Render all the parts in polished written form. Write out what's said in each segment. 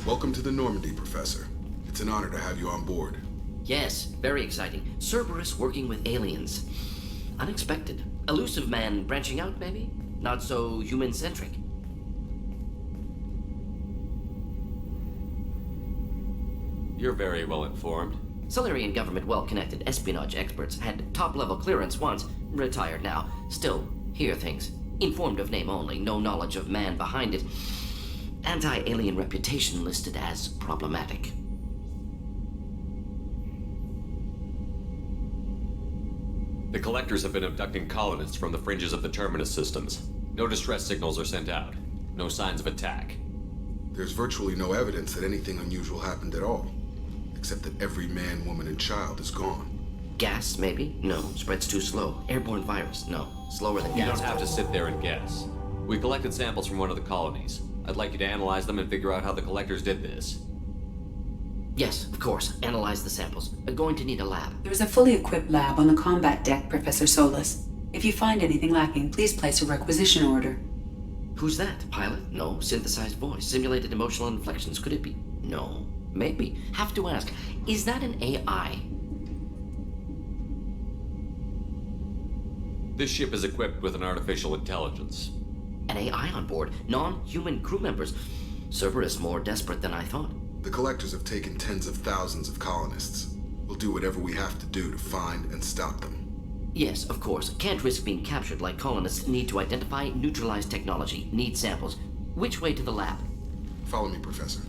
Welcome to the Normandy, Professor. It's an honor to have you on board. Yes, very exciting. Cerberus working with aliens. Unexpected. Elusive man branching out, maybe? Not so human-centric. You're very well informed. Solarian government well-connected espionage experts had top-level clearance once, retired now. Still, hear things. Informed of name only, no knowledge of man behind it. Anti-alien reputation listed as problematic. The collectors have been abducting colonists from the fringes of the terminus systems. No distress signals are sent out. No signs of attack. There's virtually no evidence that anything unusual happened at all, except that every man, woman, and child is gone. Gas, maybe? No. Spreads too slow. Airborne virus? No. Slower than You gas. don't have to sit there and guess. We collected samples from one of the colonies. I'd like you to analyze them and figure out how the collectors did this. Yes, of course. Analyze the samples. Going to need a lab. There's a fully equipped lab on the combat deck, Professor Solis. If you find anything lacking, please place a requisition order. Who's that? Pilot? No. Synthesized voice. Simulated emotional inflections. Could it be? No. Maybe. Have to ask. Is that an AI? This ship is equipped with an artificial intelligence. An AI on board? Non-human crew members? Cerberus more desperate than I thought. The collectors have taken tens of thousands of colonists. We'll do whatever we have to do to find and stop them. Yes, of course. Can't risk being captured like colonists. Need to identify, neutralize technology. Need samples. Which way to the lab? Follow me, Professor.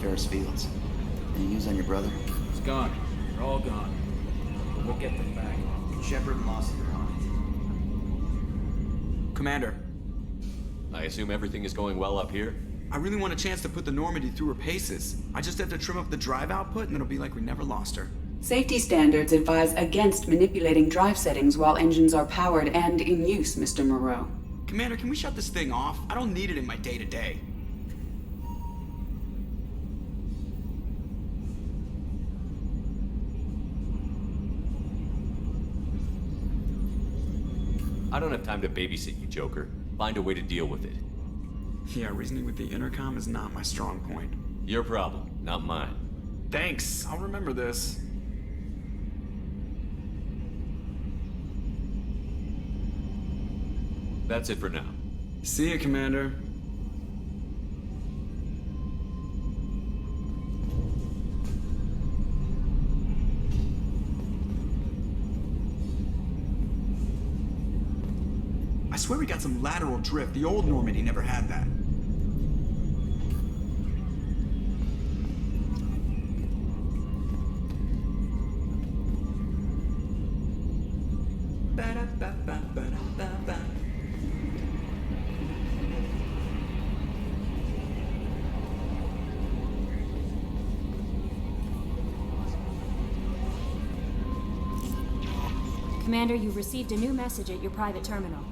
Ferris Fields. Any news on your brother? He's gone. They're all gone. But we'll get them back. Shepard and Mossy are on it. Commander, I assume everything is going well up here? I really want a chance to put the Normandy through her paces. I just have to trim up the drive output and it'll be like we never lost her. Safety standards advise against manipulating drive settings while engines are powered and in use, Mr. Moreau. Commander, can we shut this thing off? I don't need it in my day-to-day. I don't have time to babysit you, Joker. Find a way to deal with it. Yeah, reasoning with the intercom is not my strong point. Your problem, not mine. Thanks, I'll remember this. That's it for now. See ya, Commander. I swear we got some lateral drift. The old Normandy never had that. Ba-da-ba-ba-ba-da-ba-ba. Commander, you've received a new message at your private terminal.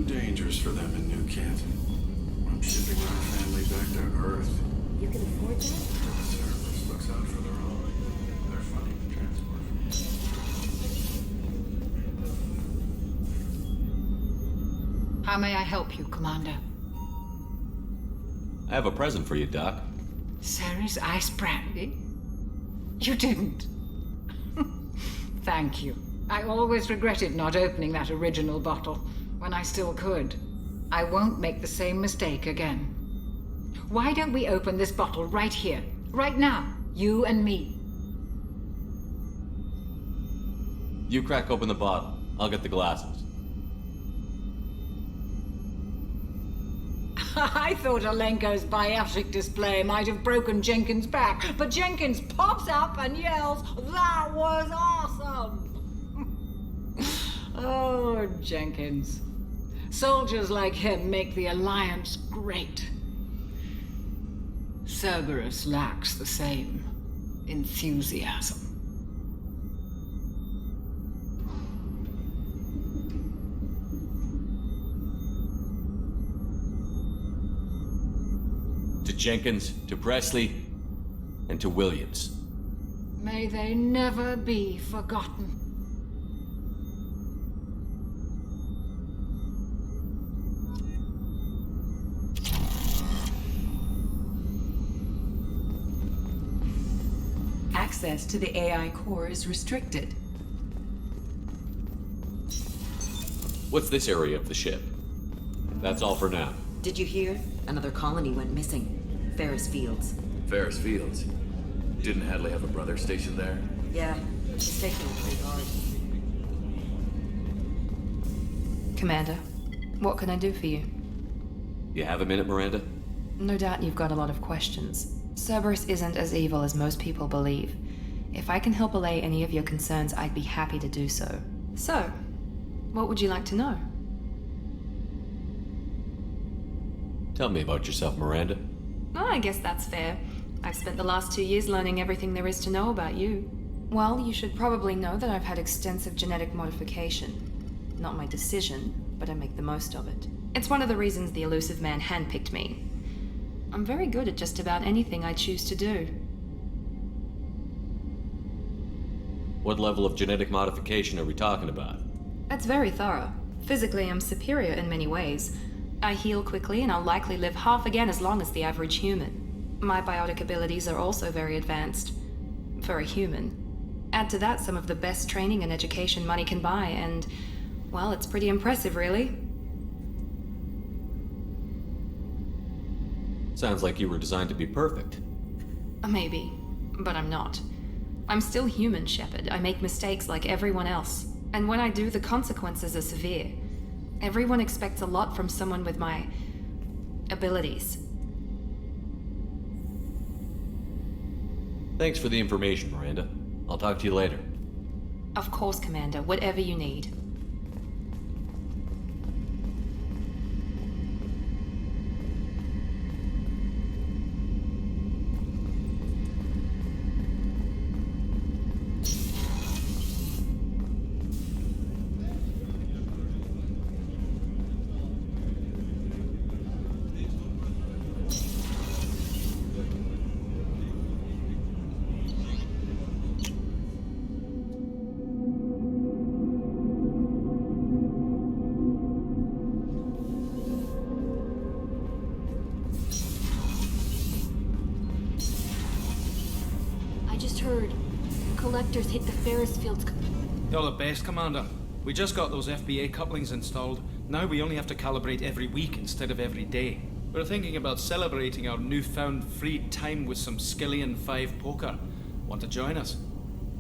dangerous for them in New Canton. I'm shipping my family back to Earth. You can afford that? The service looks out for their own. They're funding the transport. How may I help you, Commander? I have a present for you, Doc. Sarah's ice brandy? You didn't. Thank you. I always regretted not opening that original bottle when I still could. I won't make the same mistake again. Why don't we open this bottle right here, right now, you and me? You crack open the bottle. I'll get the glasses. I thought Alenko's biotic display might have broken Jenkins' back, but Jenkins pops up and yells, "That was awesome!" Oh, Jenkins. Soldiers like him make the Alliance great. Cerberus lacks the same enthusiasm. To Jenkins, to Presley, and to Williams. May they never be forgotten. Access to the AI core is restricted. What's this area of the ship? That's all for now. Did you hear? Another colony went missing. Ferris Fields. Ferris Fields? Didn't Hadley have a brother stationed there? Yeah, she's taking it pretty hard. Commander, what can I do for you? You have a minute, Miranda? No doubt you've got a lot of questions. Cerberus isn't as evil as most people believe. If I can help allay any of your concerns, I'd be happy to do so. So, what would you like to know? Tell me about yourself, Miranda. Oh, I guess that's fair. I've spent the last 2 years learning everything there is to know about you. Well, you should probably know that I've had extensive genetic modification. Not my decision, but I make the most of it. It's one of the reasons the elusive man handpicked me. I'm very good at just about anything I choose to do. What level of genetic modification are we talking about? It's very thorough. Physically, I'm superior in many ways. I heal quickly, and I'll likely live half again as long as the average human. My biotic abilities are also very advanced. For a human. Add to that some of the best training and education money can buy, and, well, it's pretty impressive, really. Sounds like you were designed to be perfect. Maybe, but I'm not. I'm still human, Shepard. I make mistakes like everyone else. And when I do, the consequences are severe. Everyone expects a lot from someone with my abilities. Thanks for the information, Miranda. I'll talk to you later. Of course, Commander. Whatever you need. Collectors hit the Ferris Fields. You're the best, Commander. We just got those FBA couplings installed. Now we only have to calibrate every week instead of every day. We're thinking about celebrating our newfound free time with some Skillian 5 poker. Want to join us?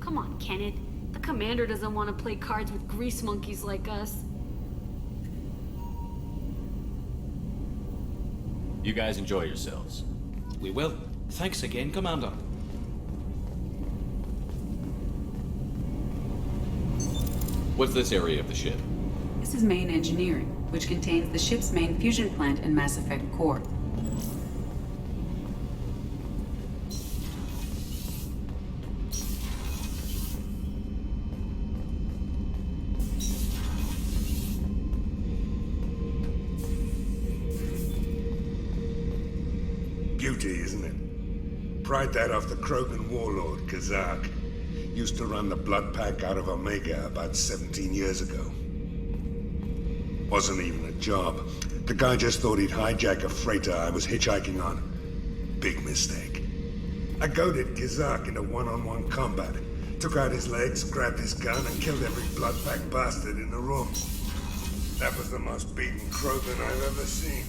Come on, Kenneth. The commander doesn't want to play cards with grease monkeys like us. You guys enjoy yourselves. We will. Thanks again, Commander. What's this area of the ship? This is main engineering, which contains the ship's main fusion plant and Mass Effect core. Beauty, isn't it? Pried that off the Krogan warlord, Kazak. Used to run the blood pack out of Omega about 17 years ago. Wasn't even a job. The guy just thought he'd hijack a freighter I was hitchhiking on. Big mistake. I goaded Kazak into one-on-one combat. Took out his legs, grabbed his gun, and killed every blood-packed bastard in the room. That was the most beaten Krogan I've ever seen.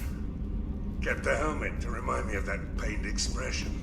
Kept a helmet to remind me of that pained expression.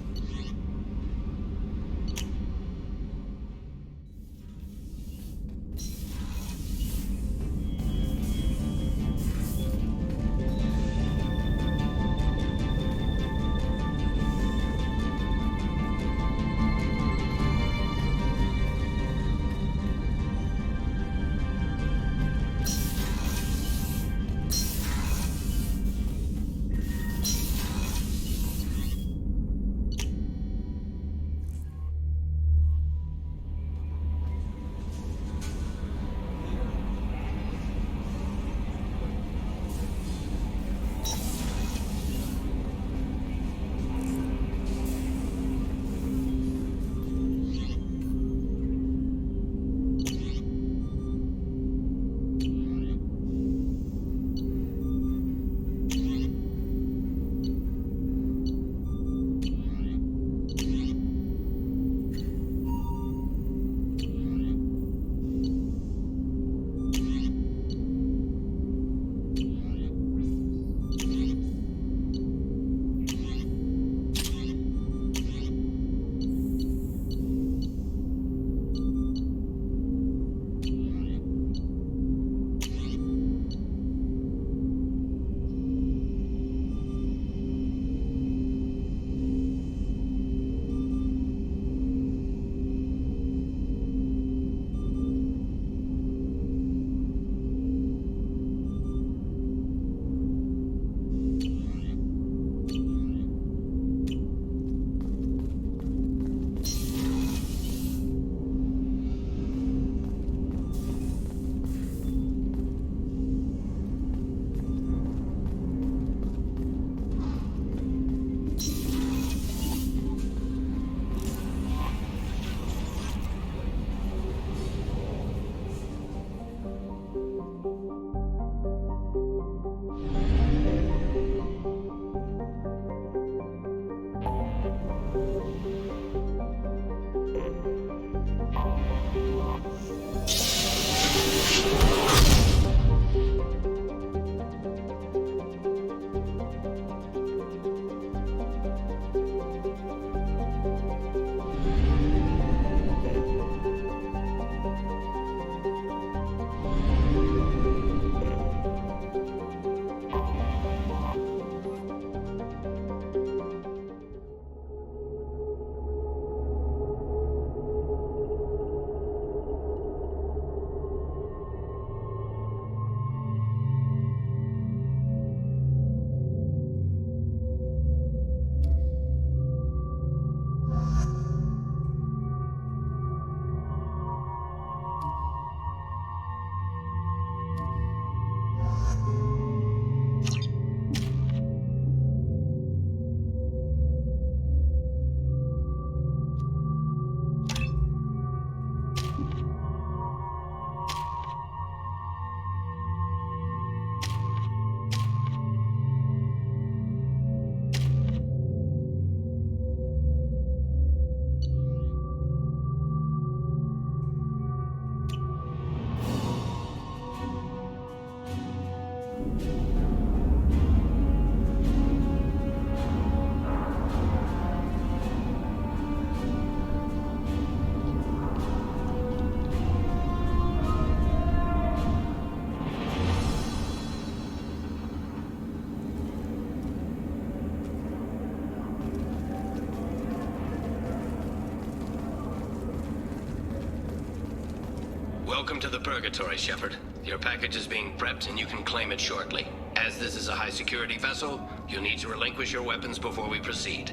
Welcome to the Purgatory, Shepard. Your package is being prepped and you can claim it shortly. As this is a high-security vessel, you'll need to relinquish your weapons before we proceed.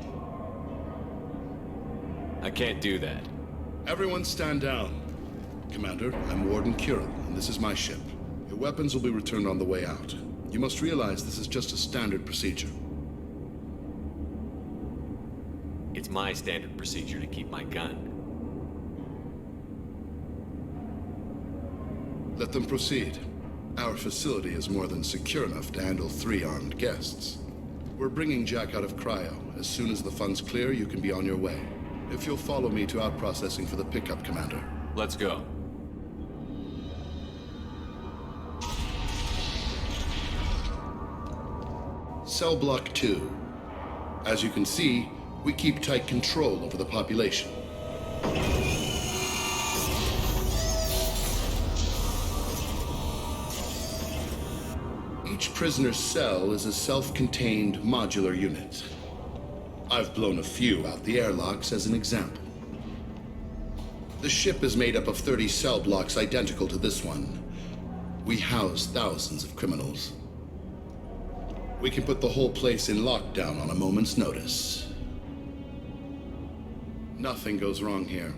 I can't do that. Everyone stand down. Commander, I'm Warden Kirill, and this is my ship. Your weapons will be returned on the way out. You must realize this is just a standard procedure. It's my standard procedure to keep my gun. Let them proceed. Our facility is more than secure enough to handle 3 armed guests. We're bringing Jack out of cryo. As soon as the funds clear, you can be on your way. If you'll follow me to out-processing for the pickup, Commander. Let's go. Cell Block 2. As you can see, we keep tight control over the population. Each prisoner's cell is a self-contained modular unit. I've blown a few out the airlocks as an example. The ship is made up of 30 cell blocks identical to this one. We house thousands of criminals. We can put the whole place in lockdown on a moment's notice. Nothing goes wrong here.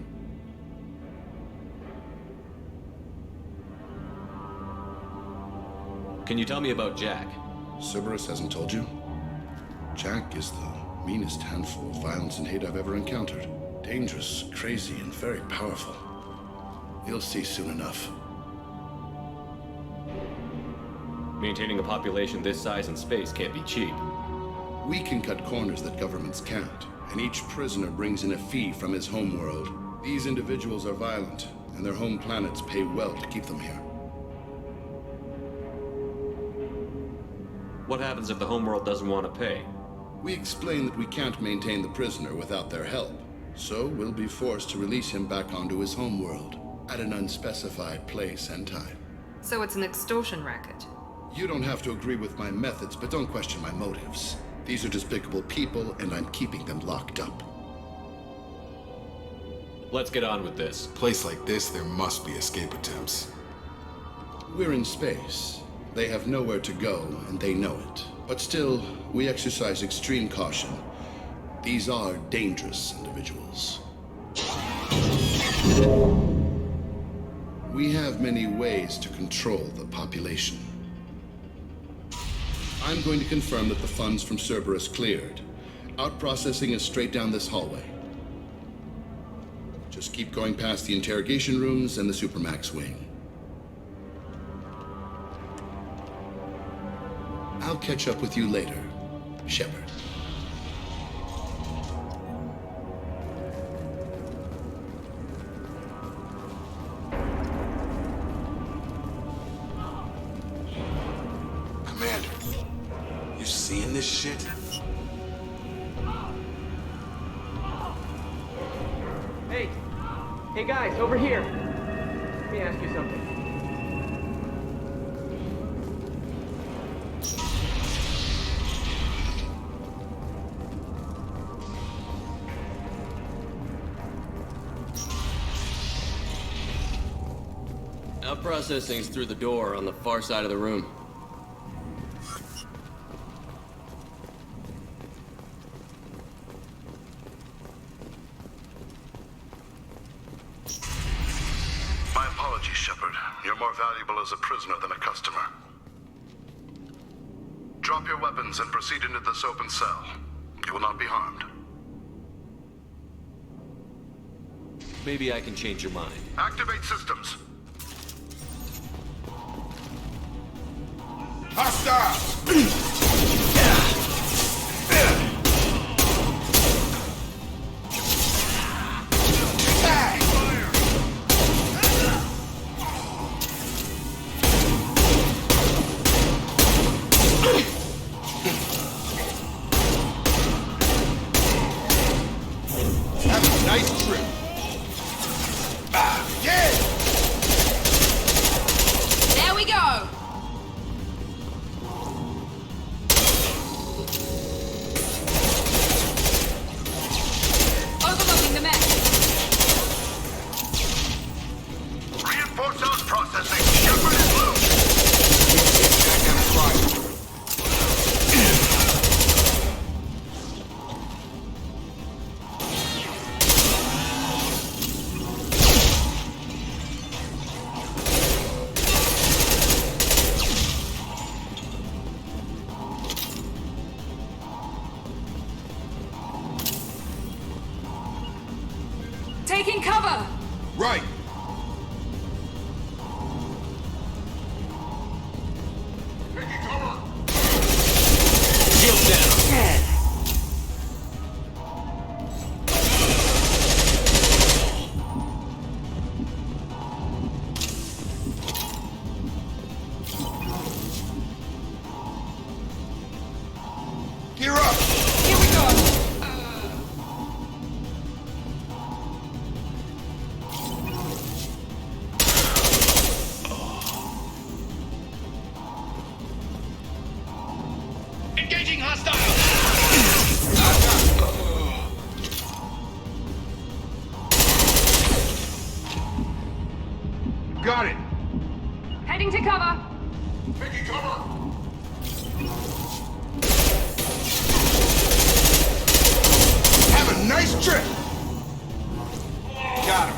Can you tell me about Jack? Cerberus hasn't told you? Jack is the meanest handful of violence and hate I've ever encountered. Dangerous, crazy, and very powerful. You'll see soon enough. Maintaining a population this size and space can't be cheap. We can cut corners that governments can't, and each prisoner brings in a fee from his homeworld. These individuals are violent, and their home planets pay well to keep them here. What happens if the homeworld doesn't want to pay? We explain that we can't maintain the prisoner without their help, so we'll be forced to release him back onto his homeworld at an unspecified place and time. So it's an extortion racket. You don't have to agree with my methods, but don't question my motives. These are despicable people, and I'm keeping them locked up. Let's get on with this. Place like this, there must be escape attempts. We're in space. They have nowhere to go, and they know it. But still, we exercise extreme caution. These are dangerous individuals. We have many ways to control the population. I'm going to confirm that the funds from Cerberus cleared. Out-processing is straight down this hallway. Just keep going past the interrogation rooms and the Supermax wing. I'll catch up with you later, Shepard. Commander, you seeing this shit? Hey guys, over here. Let me ask you something. Processing's through the door on the far side of the room. My apologies, Shepard. You're more valuable as a prisoner than a customer. Drop your weapons and proceed into this open cell. You will not be harmed. Maybe I can change your mind. Activate systems. Have a nice trip. Yeah! There we go! Overloading the mech. Reinforce those processing. Shepard is loose. Back on fire. Taking cover! Right. Shield down. Got it. Heading to cover. Taking cover. Have a nice trip. Got him.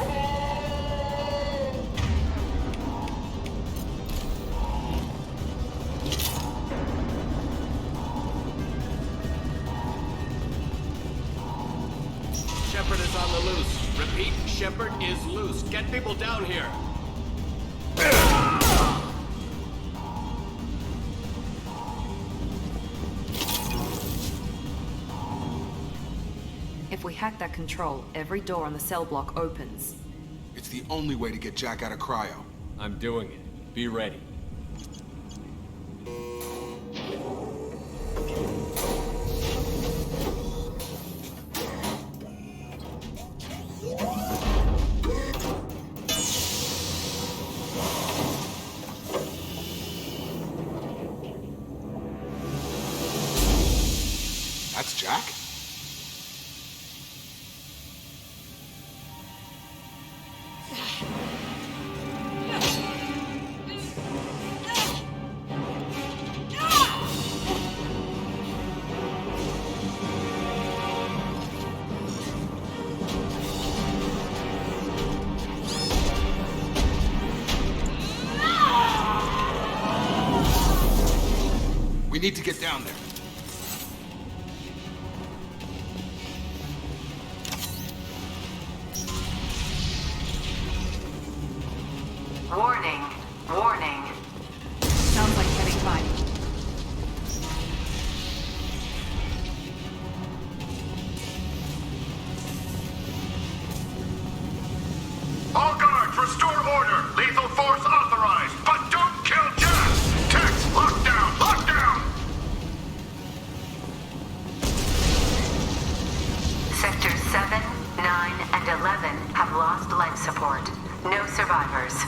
Shepard is on the loose. Repeat, Shepard is loose. Get people down here. If we hack that control, every door on the cell block opens. It's the only way to get Jack out of cryo. I'm doing it. Be ready. That's Jack? We need to get down there. Warning. Warning. Sounds like heavy fighting. All guards, restore order. Lethal force authorized, but don't kill Jack. Tex, lockdown, lockdown. Sectors 7, 9, and 11 have lost life support. No survivors.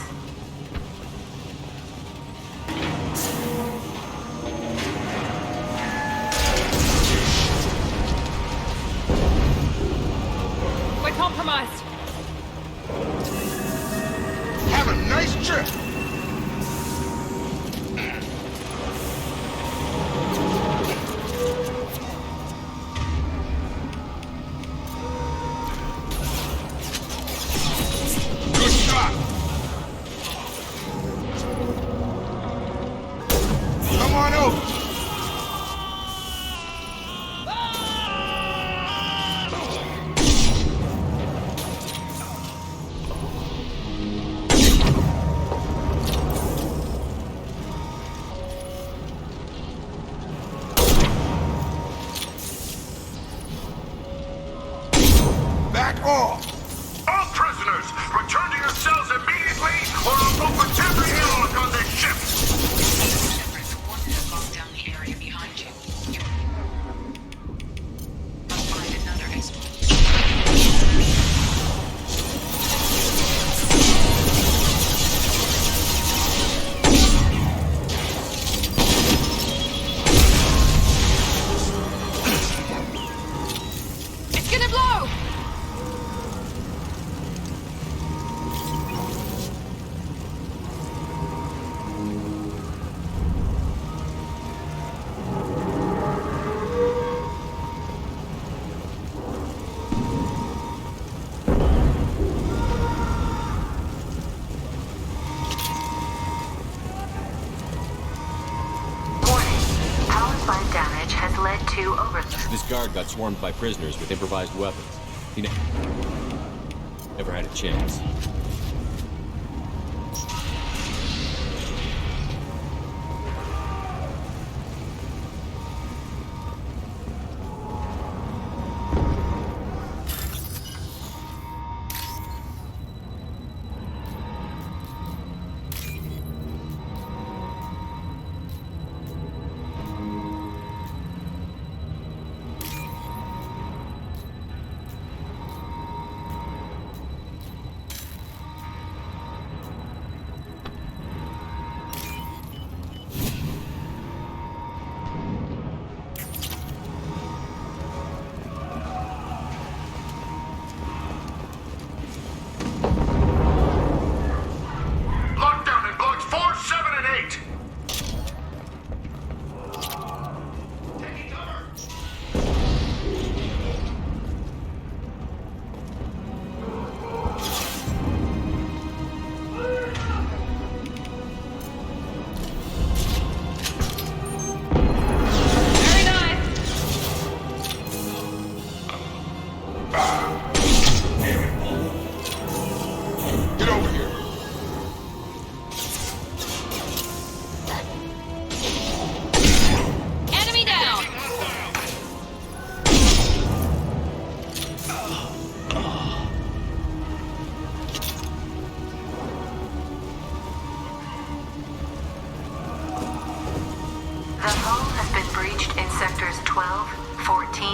We're compromised. Have a nice trip. Good shot. Come on over. Back off! All prisoners, return to your cells immediately, or I'll open every airlock on this ship. Forces locked down the area behind you. Must find another exit. It's gonna blow! Power plant damage has led to overload. This guard got swarmed by prisoners with improvised weapons. He never had a chance.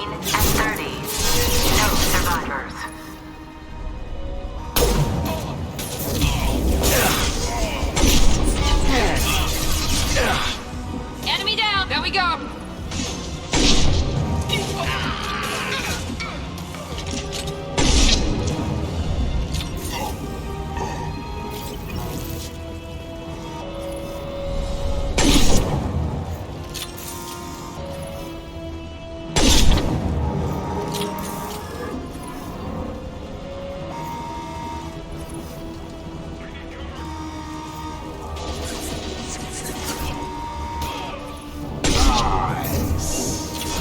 and 30s. No survivors. Enemy down! There we go!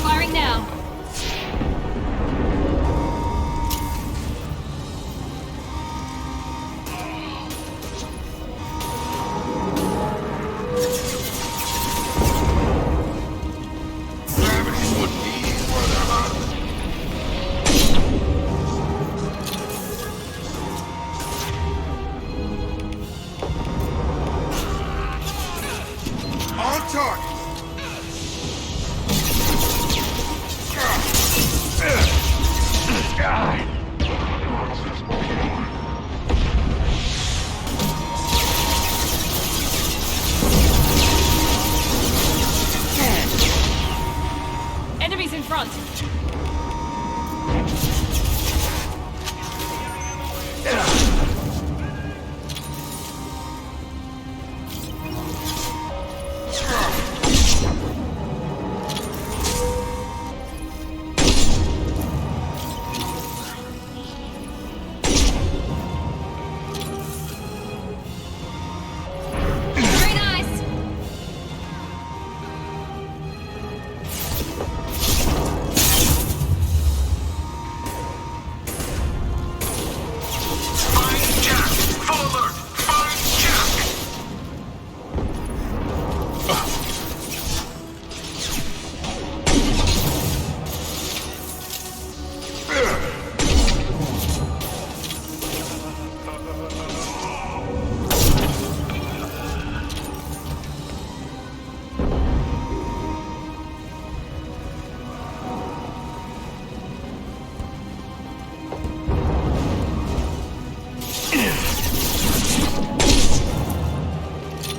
Firing now. On target. Enemies in front. Very nice. Find Jack. Full alert. Find Jack.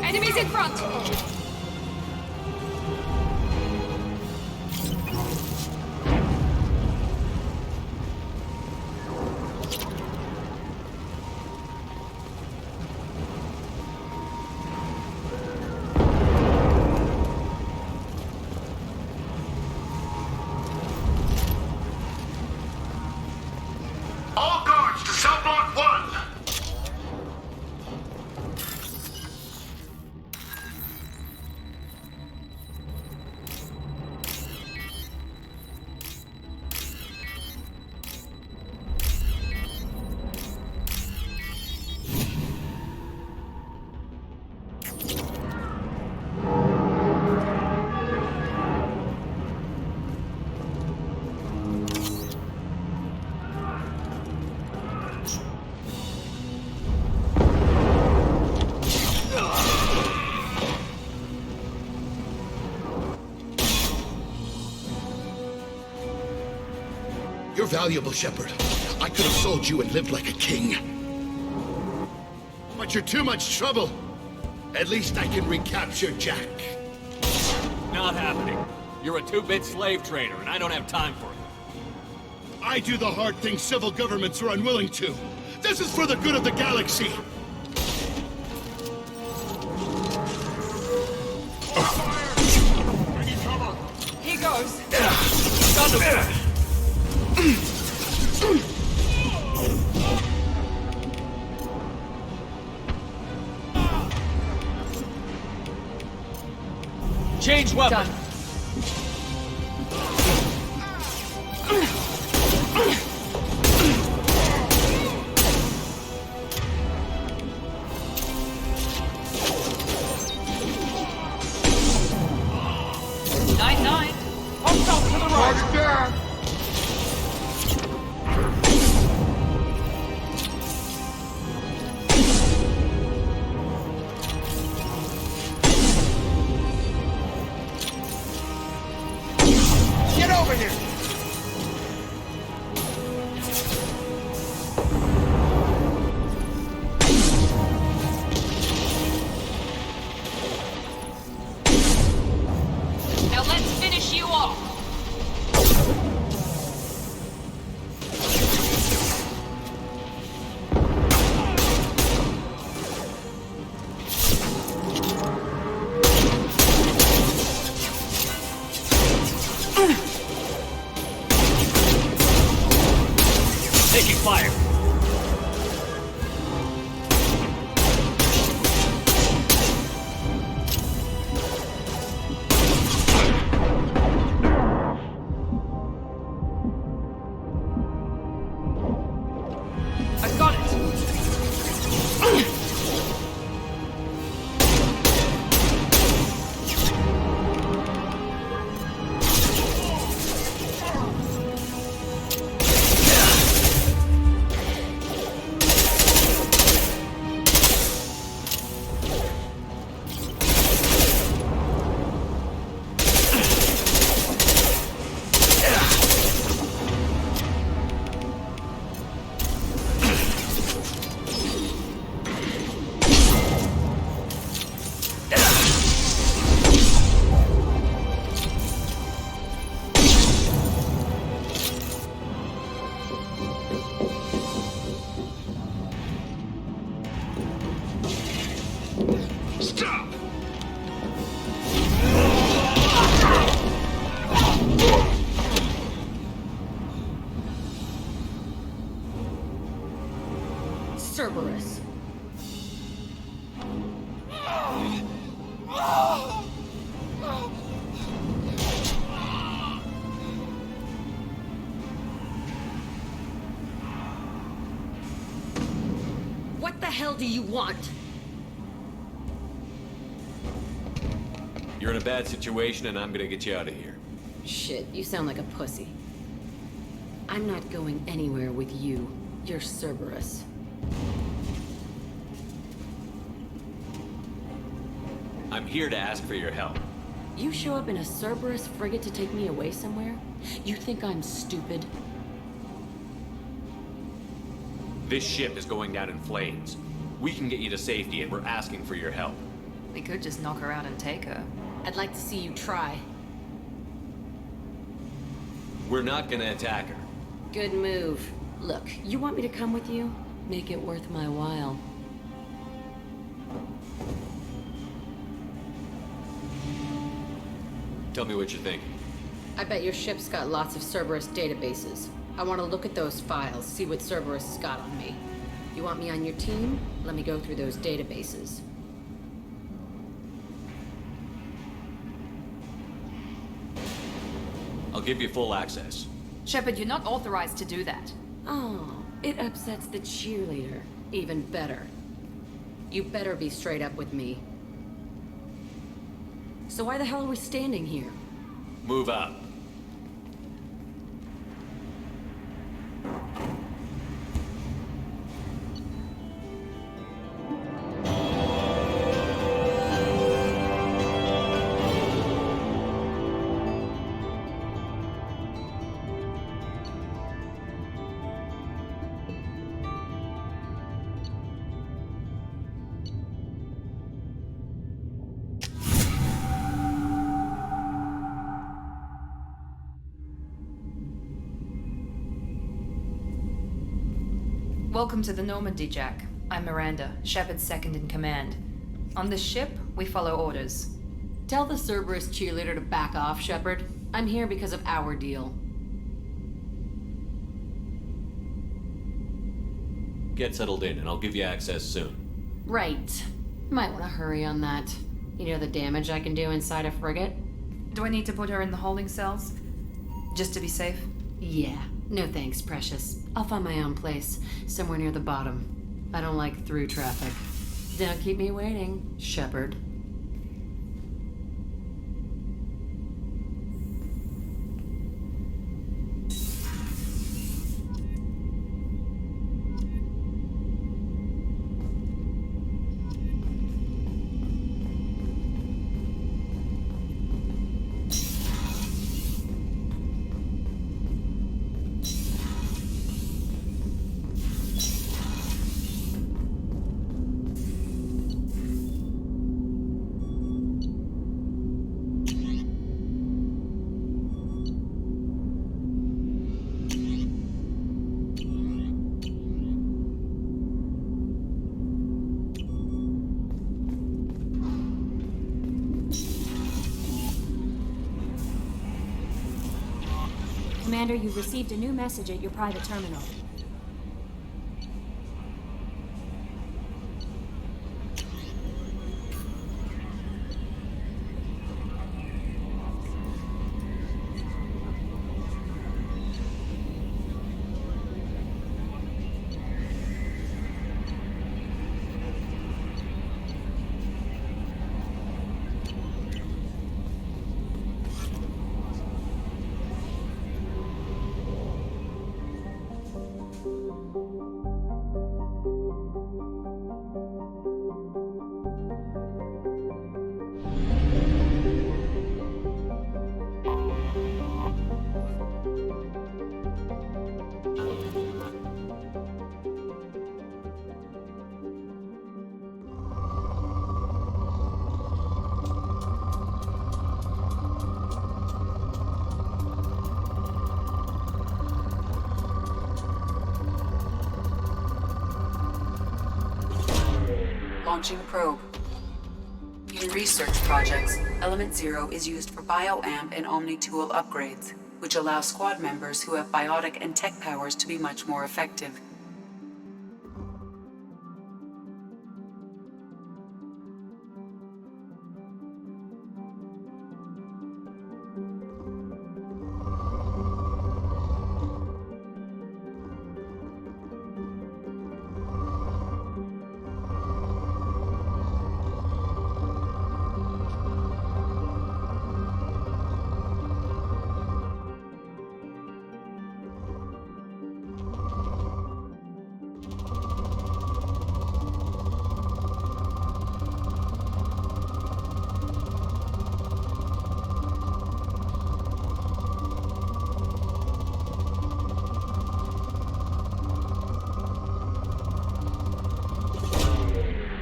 Enemies in front. All guards to cell block 1. You're valuable, Shepard. I could have sold you and lived like a king. But you're too much trouble. At least I can recapture Jack. Not happening. You're a 2-bit slave trader, and I don't have time for it. I do the hard things civil governments are unwilling to. This is for the good of the galaxy. Here goes. Change weapon. Done. Nine. Hostile to the right. Target down. Stop! Cerberus. What the hell do you want? You're in a bad situation, and I'm gonna get you out of here. Shit, you sound like a pussy. I'm not going anywhere with you. You're Cerberus. I'm here to ask for your help. You show up in a Cerberus frigate to take me away somewhere? You think I'm stupid? This ship is going down in flames. We can get you to safety, and we're asking for your help. We could just knock her out and take her. I'd like to see you try. We're not gonna attack her. Good move. Look, you want me to come with you? Make it worth my while. Tell me what you're thinking. I bet your ship's got lots of Cerberus databases. I want to look at those files, see what Cerberus has got on me. You want me on your team? Let me go through those databases. I'll give you full access. Shepard, you're not authorized to do that. Oh, it upsets the cheerleader. Even better. You better be straight up with me. So why the hell are we standing here? Move up. Welcome to the Normandy, Jack. I'm Miranda, Shepard's second in command. On this ship, we follow orders. Tell the Cerberus cheerleader to back off, Shepard. I'm here because of our deal. Get settled in, and I'll give you access soon. Right. Might want to hurry on that. You know the damage I can do inside a frigate? Do I need to put her in the holding cells? Just to be safe? Yeah. No thanks, precious. I'll find my own place, somewhere near the bottom. I don't like through traffic. Don't keep me waiting, Shepard. Commander, you've received a new message at your private terminal. Launching probe. In research projects, Element Zero is used for bioamp and omni-tool upgrades, which allow squad members who have biotic and tech powers to be much more effective.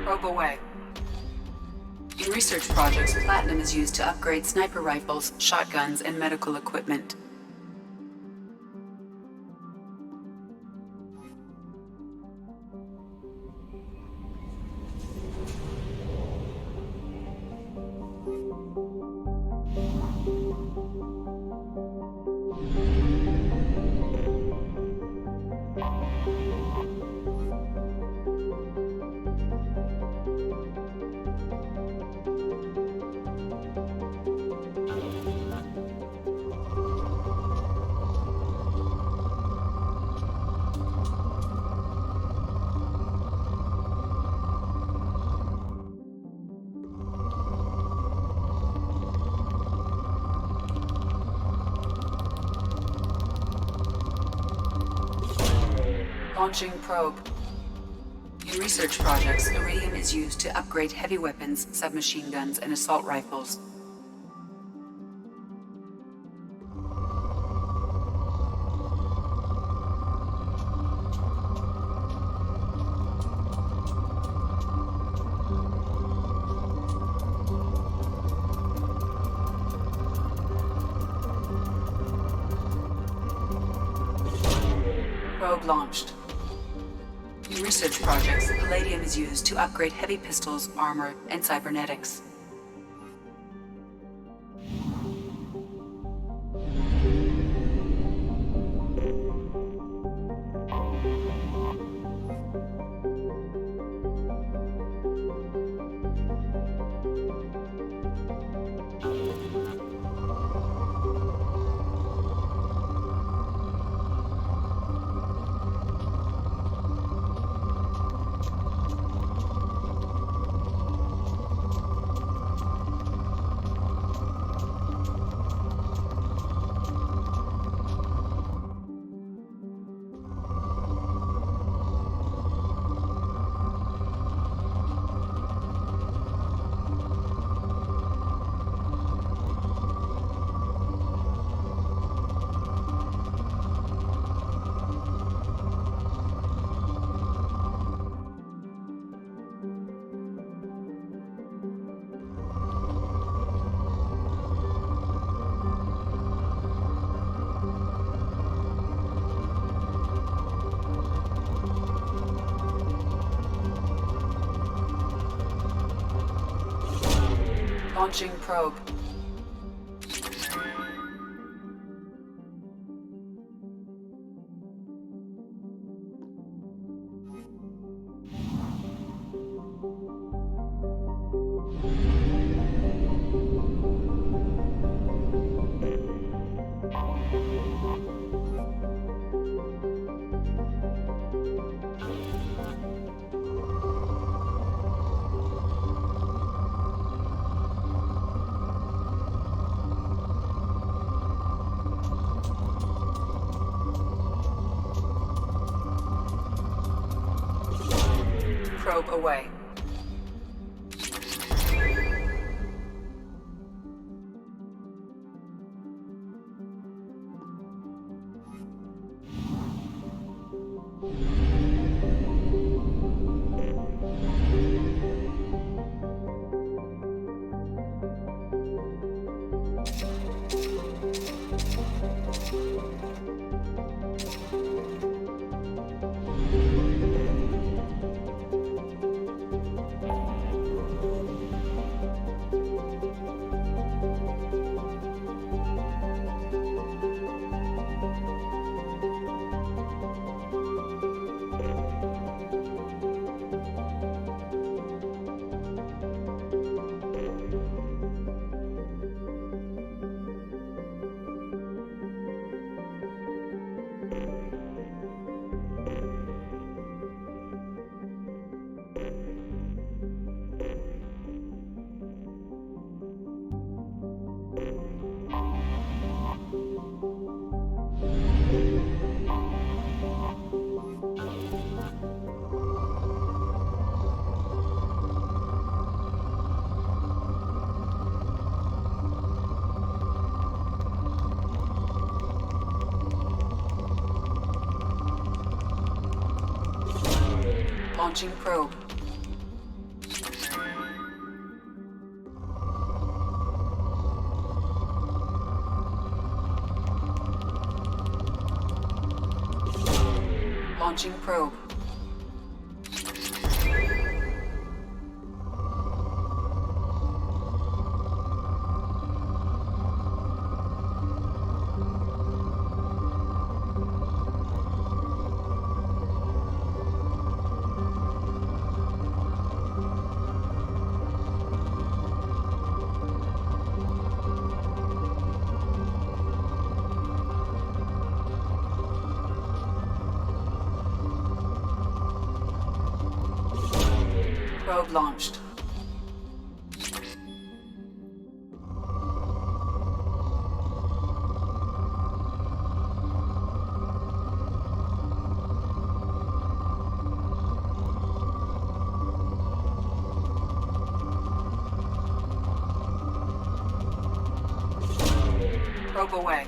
Probe away. In research projects, platinum is used to upgrade sniper rifles, shotguns, and medical equipment. Launching probe. In research projects, iridium is used to upgrade heavy weapons, submachine guns, and assault rifles. Probe launched. In research projects, palladium is used to upgrade heavy pistols, armor, and cybernetics. Launching probe. Probe away. Launching probe. Launching probe. Probe launched. Probe away.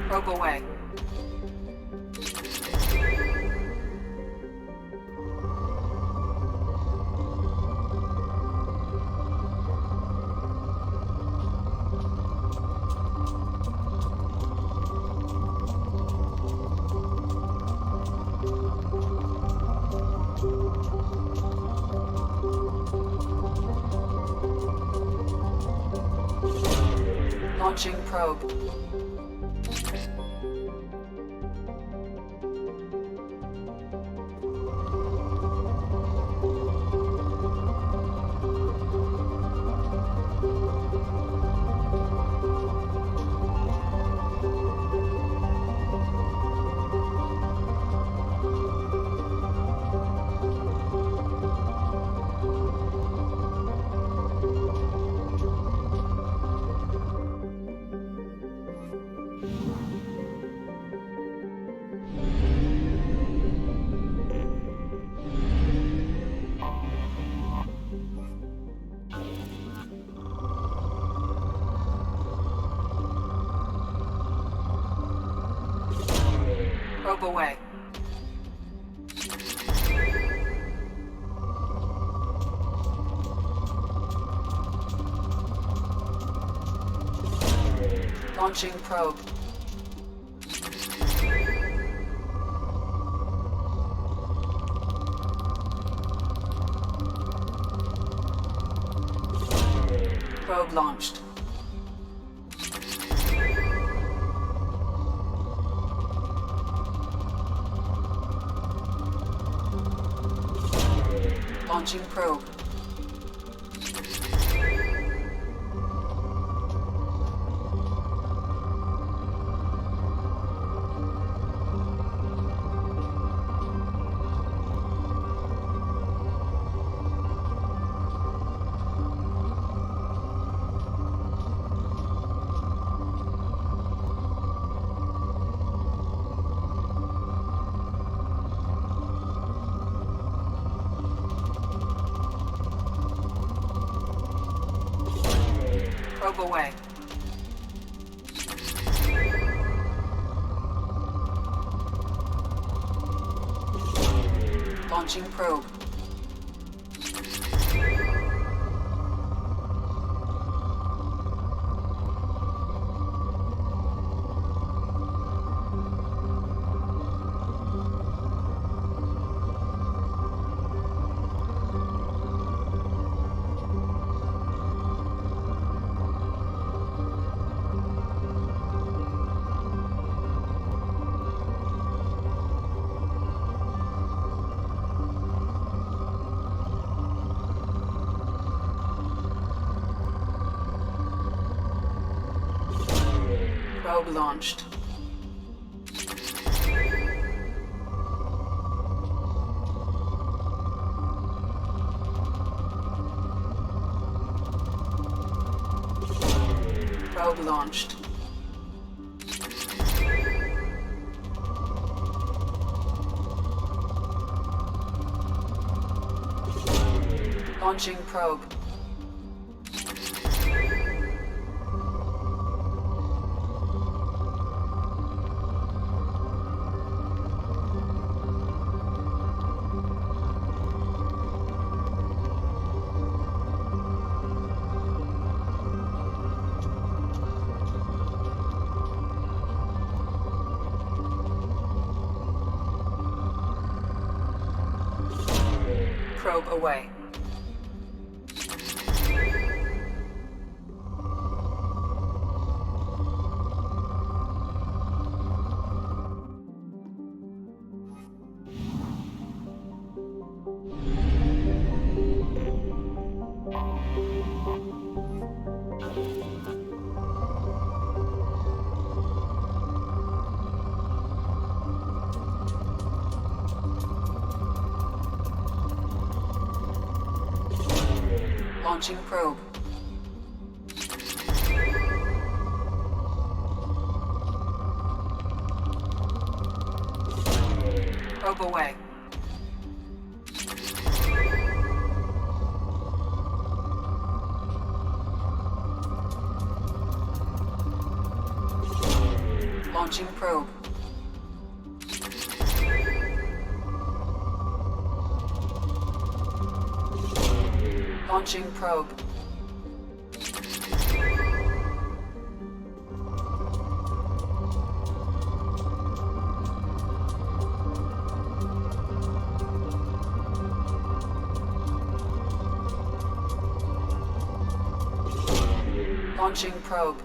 Probe away. Launching probe. Probe away. Launching probe. Probe launched. Launching probe. Probe away. Launching probe. Probe launched. Probe launched. Launching probe. Probe away. Launching probe. Probe away. Launching probe. Launching probe. Launching probe.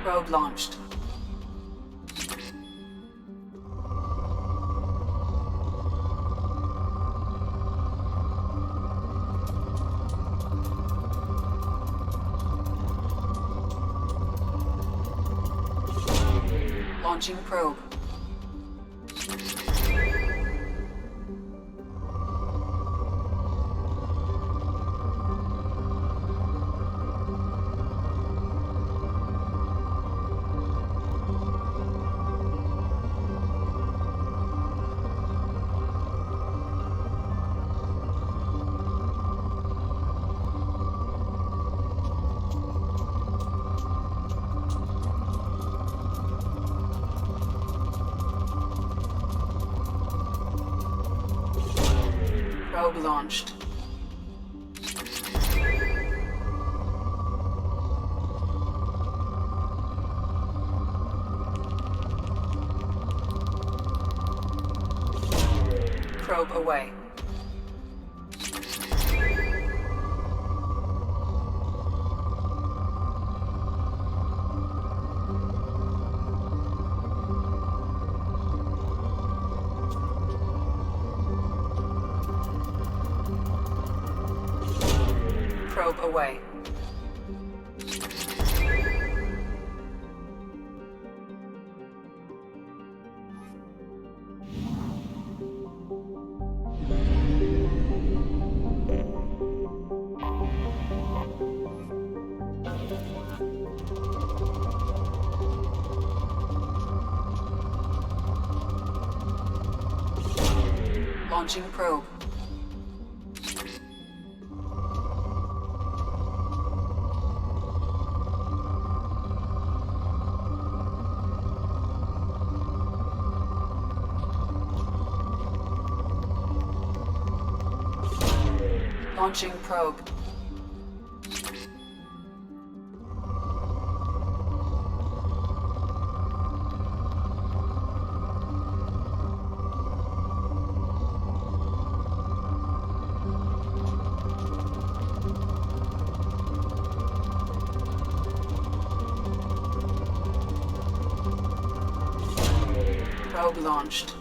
Probe launched. Launching probe. Probe launched. Probe away. Probe away. Launching probe. Launching probe. Probe launched.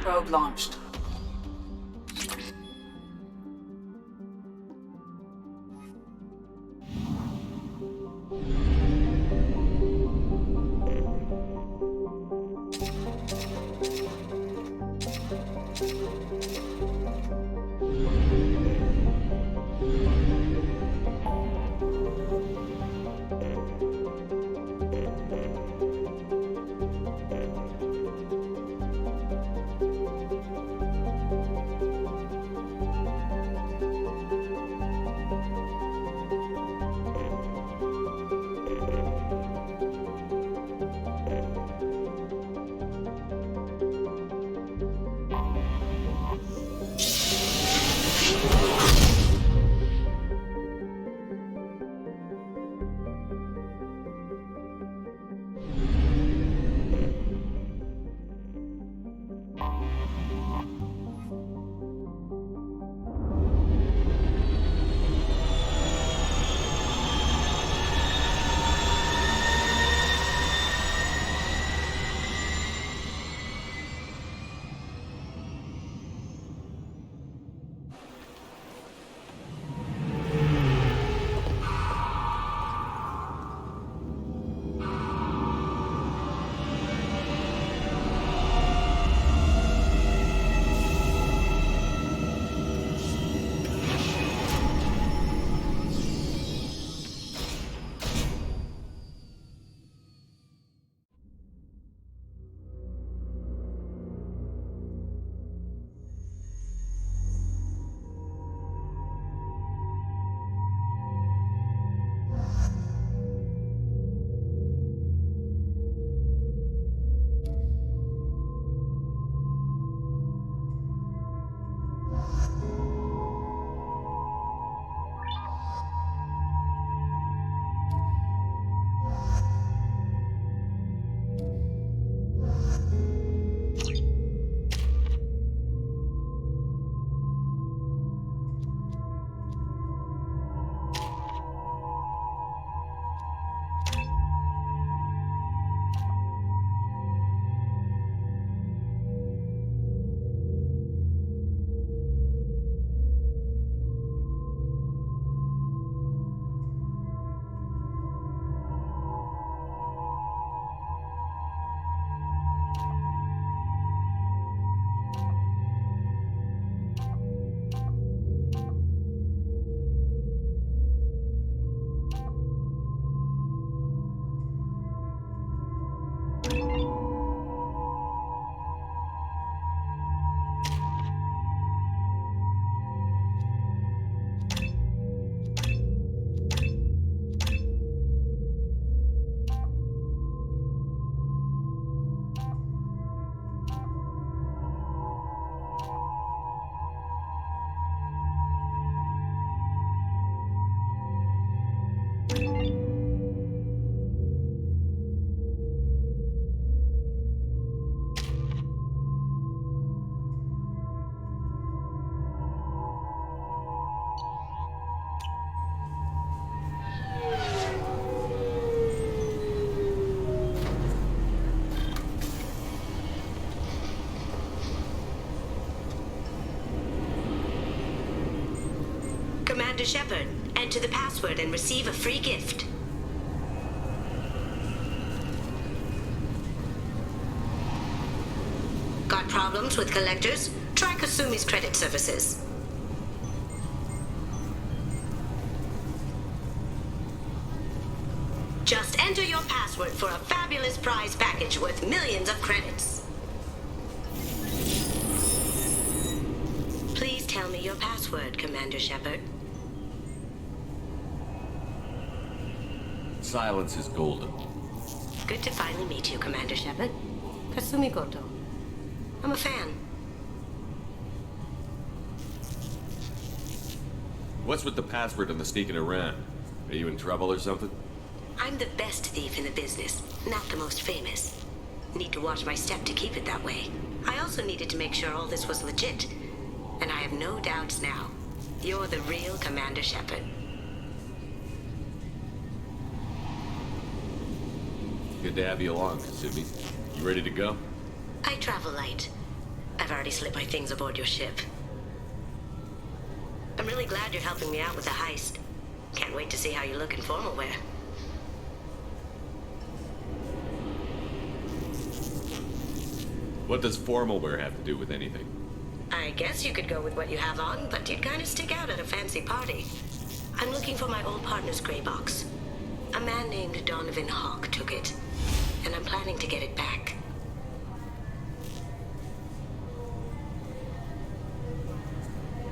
Probe launched. Commander Shepard, enter the password and receive a free gift. Got problems with collectors? Try Kasumi's credit services. Just enter your password for a fabulous prize package worth millions of credits. Please tell me your password, Commander Shepard. Silence is golden. Good to finally meet you, Commander Shepard. Kasumi Goto. I'm a fan. What's with the password and the sneaking around? Are you in trouble or something? I'm the best thief in the business, not the most famous. Need to watch my step to keep it that way. I also needed to make sure all this was legit. And I have no doubts now. You're the real Commander Shepard. Good to have you along, Kasumi. You ready to go? I travel light. I've already slipped my things aboard your ship. I'm really glad you're helping me out with the heist. Can't wait to see how you look in formal wear. What does formal wear have to do with anything? I guess you could go with what you have on, but you'd kind of stick out at a fancy party. I'm looking for my old partner's gray box. A man named Donovan Hawk took it, and I'm planning to get it back.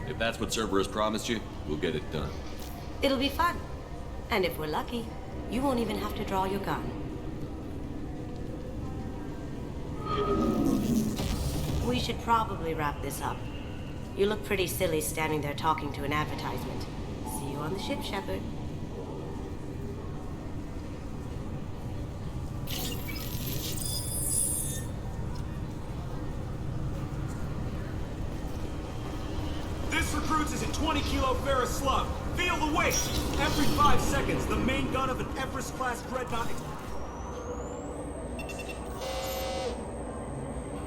If that's what Cerberus promised you, we'll get it done. It'll be fun. And if we're lucky, you won't even have to draw your gun. We should probably wrap this up. You look pretty silly standing there talking to an advertisement. See you on the ship, Shepard. This recruits is a 20-kilo ferrous slug. Feel the weight! Every 5 seconds, the main gun of an Everest-class dreadnought...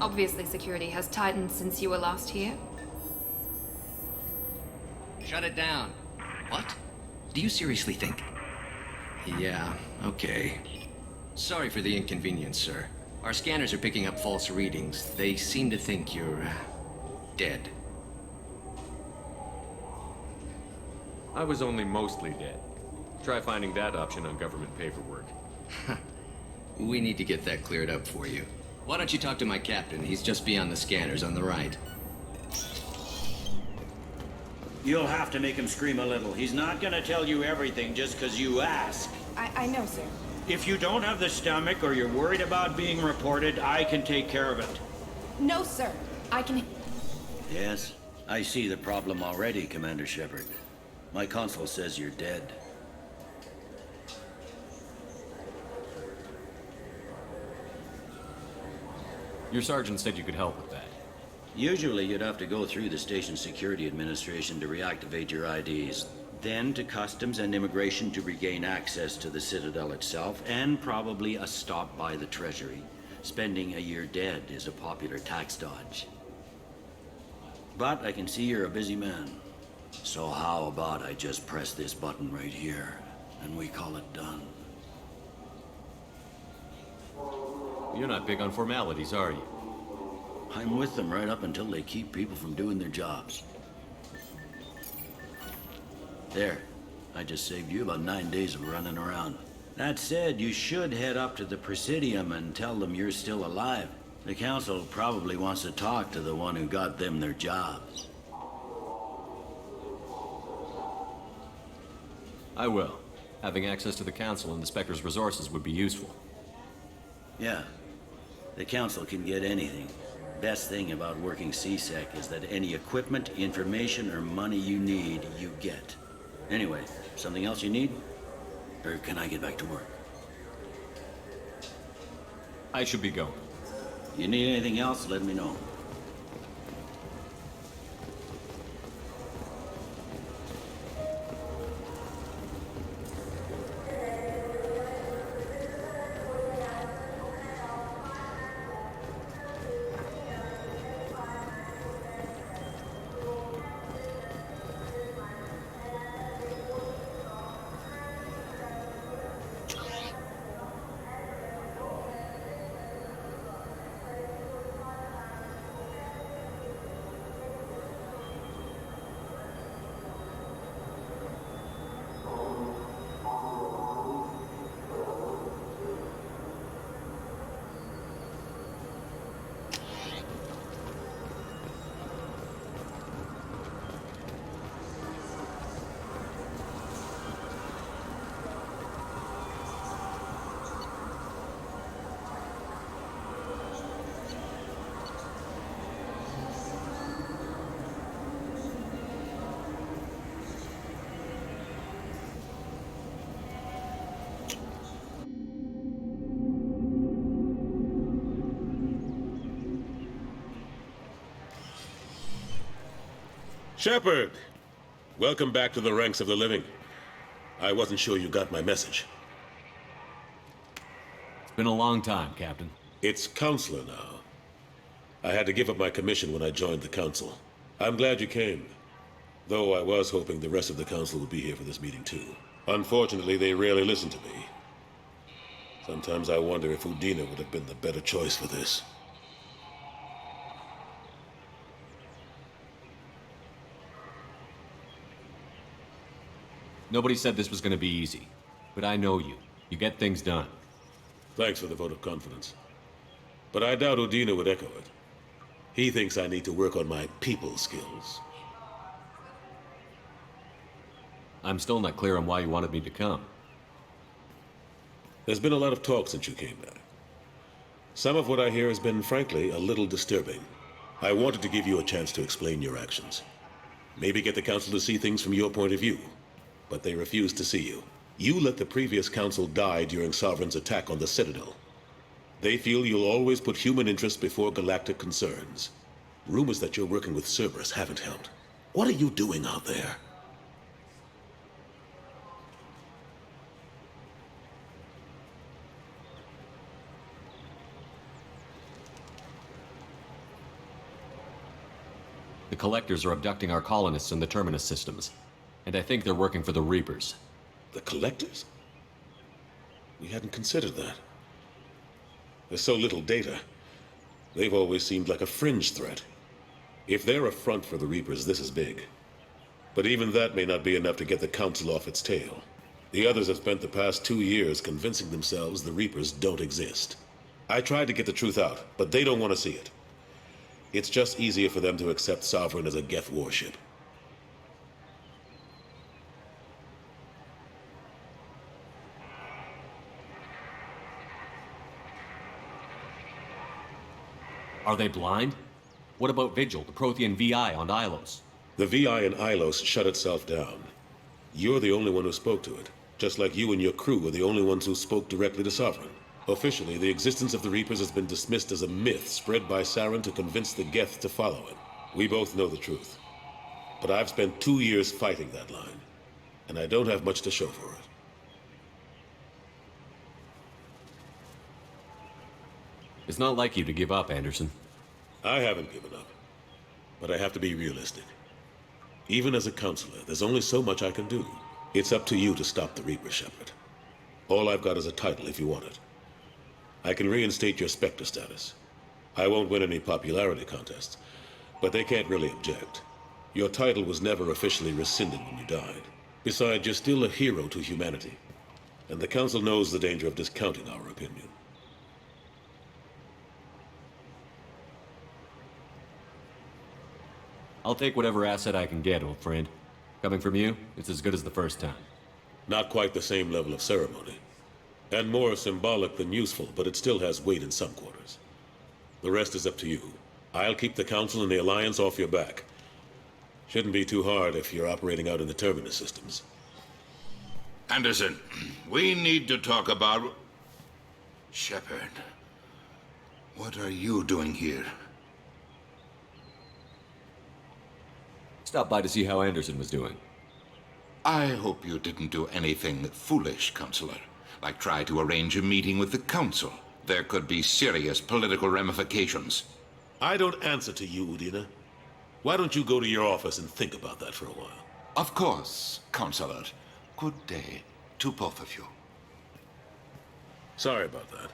Obviously, security has tightened since you were last here. Shut it down. What? Do you seriously think? Yeah, okay. Sorry for the inconvenience, sir. Our scanners are picking up false readings. They seem to think you're... dead. I was only mostly dead. Try finding that option on government paperwork. We need to get that cleared up for you. Why don't you talk to my captain? He's just beyond the scanners on the right. You'll have to make him scream a little. He's not gonna tell you everything just because you ask. I know, sir. If you don't have the stomach or you're worried about being reported, I can take care of it. No, sir. I can... Yes, I see the problem already, Commander Shepard. My console says you're dead. Your sergeant said you could help with that. Usually you'd have to go through the station security administration to reactivate your IDs, then to customs and immigration to regain access to the Citadel itself, and probably a stop by the Treasury. Spending a year dead is a popular tax dodge. But I can see you're a busy man. So how about I just press this button right here, and we call it done? You're not big on formalities, are you? I'm with them right up until they keep people from doing their jobs. There. I just saved you about 9 days of running around. That said, you should head up to the Presidium and tell them you're still alive. The Council probably wants to talk to the one who got them their jobs. I will. Having access to the Council and the Spectre's resources would be useful. Yeah. The Council can get anything. Best thing about working CSEC is that any equipment, information, or money you need, you get. Anyway, something else you need? Or can I get back to work? I should be going. You need anything else, let me know. Shepard! Welcome back to the ranks of the living. I wasn't sure you got my message. It's been a long time, Captain. It's Counselor now. I had to give up my commission when I joined the Council. I'm glad you came. Though I was hoping the rest of the Council would be here for this meeting too. Unfortunately, they rarely listen to me. Sometimes I wonder if Udina would have been the better choice for this. Nobody said this was going to be easy, but I know you. You get things done. Thanks for the vote of confidence. But I doubt Udina would echo it. He thinks I need to work on my people skills. I'm still not clear on why you wanted me to come. There's been a lot of talk since you came back. Some of what I hear has been, frankly, a little disturbing. I wanted to give you a chance to explain your actions. Maybe get the Council to see things from your point of view. But they refuse to see you. You let the previous Council die during Sovereign's attack on the Citadel. They feel you'll always put human interests before galactic concerns. Rumors that you're working with Cerberus haven't helped. What are you doing out there? The Collectors are abducting our colonists in the Terminus systems. And I think they're working for the Reapers. The Collectors? We hadn't considered that. There's so little data. They've always seemed like a fringe threat. If they're a front for the Reapers, this is big. But even that may not be enough to get the Council off its tail. The others have spent the past 2 years convincing themselves the Reapers don't exist. I tried to get the truth out, but they don't want to see it. It's just easier for them to accept Sovereign as a Geth warship. Are they blind? What about Vigil, the Prothean VI on Ilos? The VI in Ilos shut itself down. You're the only one who spoke to it, just like you and your crew are the only ones who spoke directly to Sovereign. Officially, the existence of the Reapers has been dismissed as a myth spread by Saren to convince the Geth to follow him. We both know the truth. But I've spent 2 years fighting that line, and I don't have much to show for it. It's not like you to give up, Anderson. I haven't given up, but I have to be realistic. Even as a counselor, there's only so much I can do. It's up to you to stop the Reaper, Shepard. All I've got is a title if you want it. I can reinstate your Spectre status. I won't win any popularity contests, but they can't really object. Your title was never officially rescinded when you died. Besides, you're still a hero to humanity, and the Council knows the danger of discounting our opinion. I'll take whatever asset I can get, old friend. Coming from you, it's as good as the first time. Not quite the same level of ceremony. And more symbolic than useful, but it still has weight in some quarters. The rest is up to you. I'll keep the Council and the Alliance off your back. Shouldn't be too hard if you're operating out in the Terminus systems. Anderson, we need to talk about... Shepard, what are you doing here? Stopped by to see how Anderson was doing. I hope you didn't do anything foolish, Counselor. Like try to arrange a meeting with the Council. There could be serious political ramifications. I don't answer to you, Udina. Why don't you go to your office and think about that for a while? Of course, Counselor. Good day to both of you. Sorry about that.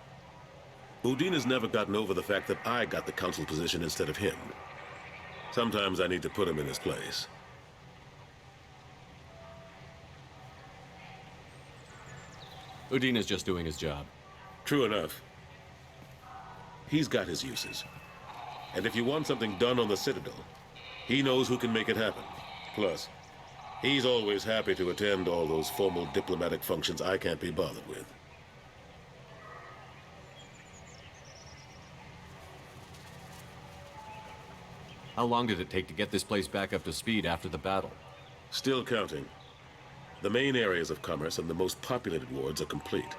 Udina's never gotten over the fact that I got the Council position instead of him. Sometimes I need to put him in his place. Udina's just doing his job. True enough. He's got his uses. And if you want something done on the Citadel, he knows who can make it happen. Plus, he's always happy to attend all those formal diplomatic functions I can't be bothered with. How long did it take to get this place back up to speed after the battle? Still counting. The main areas of commerce and the most populated wards are complete.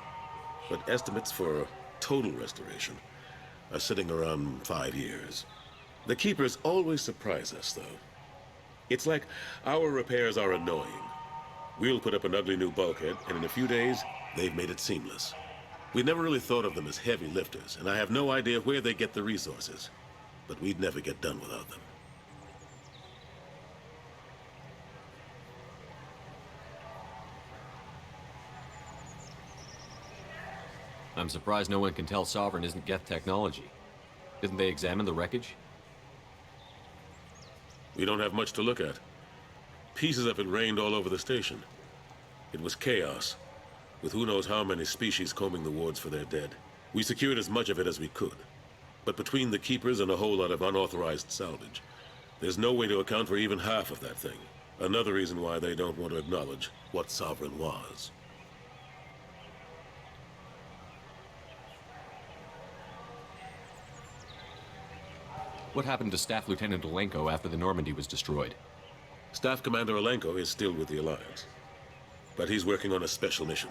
But estimates for total restoration are sitting around 5 years. The Keepers always surprise us, though. It's like our repairs are annoying. We'll put up an ugly new bulkhead, and in a few days, they've made it seamless. We never really thought of them as heavy lifters, and I have no idea where they get the resources. But we'd never get done without them. I'm surprised no one can tell Sovereign isn't Geth technology. Didn't they examine the wreckage? We don't have much to look at. Pieces of it rained all over the station. It was chaos, with who knows how many species combing the wards for their dead. We secured as much of it as we could. But between the keepers and a whole lot of unauthorized salvage, there's no way to account for even half of that thing. Another reason why they don't want to acknowledge what Sovereign was. What happened to Staff Lieutenant Alenko after the Normandy was destroyed? Staff Commander Alenko is still with the Alliance. But he's working on a special mission.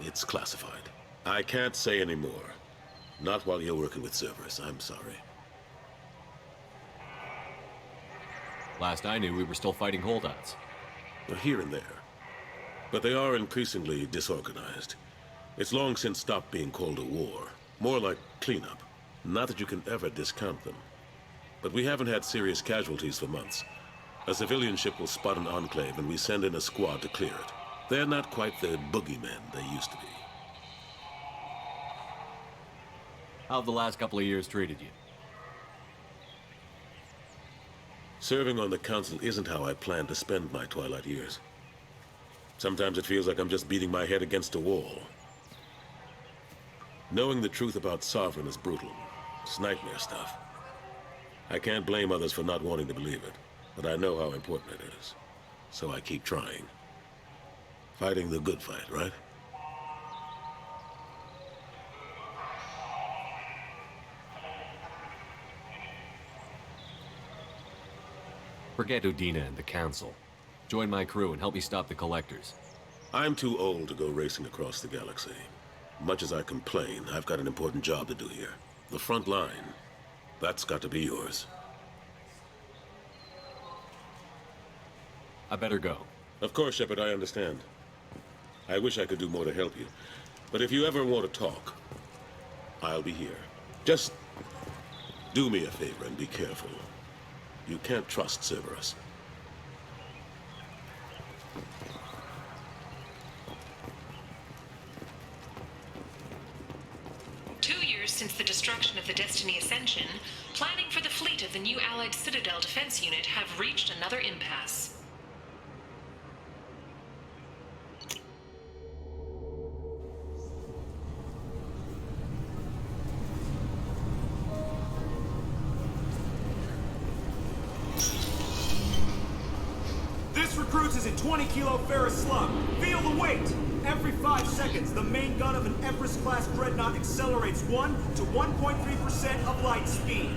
It's classified. I can't say any more. Not while you're working with Cerberus, I'm sorry. Last I knew, we were still fighting holdouts. Here and there. But they are increasingly disorganized. It's long since stopped being called a war. More like cleanup. Not that you can ever discount them. But we haven't had serious casualties for months. A civilian ship will spot an enclave and we send in a squad to clear it. They're not quite the boogeymen they used to be. How have the last couple of years treated you? Serving on the Council isn't how I plan to spend my twilight years. Sometimes it feels like I'm just beating my head against a wall. Knowing the truth about Sovereign is brutal. It's nightmare stuff. I can't blame others for not wanting to believe it, but I know how important it is. So I keep trying. Fighting the good fight, right? Forget Udina and the Council. Join my crew and help me stop the Collectors. I'm too old to go racing across the galaxy. Much as I complain, I've got an important job to do here. The front line. That's got to be yours. I better go. Of course, Shepard, I understand. I wish I could do more to help you. But if you ever want to talk, I'll be here. Just do me a favor and be careful. You can't trust Cerberus. Since the destruction of the Destiny Ascension, planning for the fleet of the new Allied Citadel Defense Unit have reached another impasse. This recruits is a 20-kilo ferrous slug. Feel the weight! Every 5 seconds, the main gun of an Everest-class dreadnought accelerates 1 to 1.3% of light speed.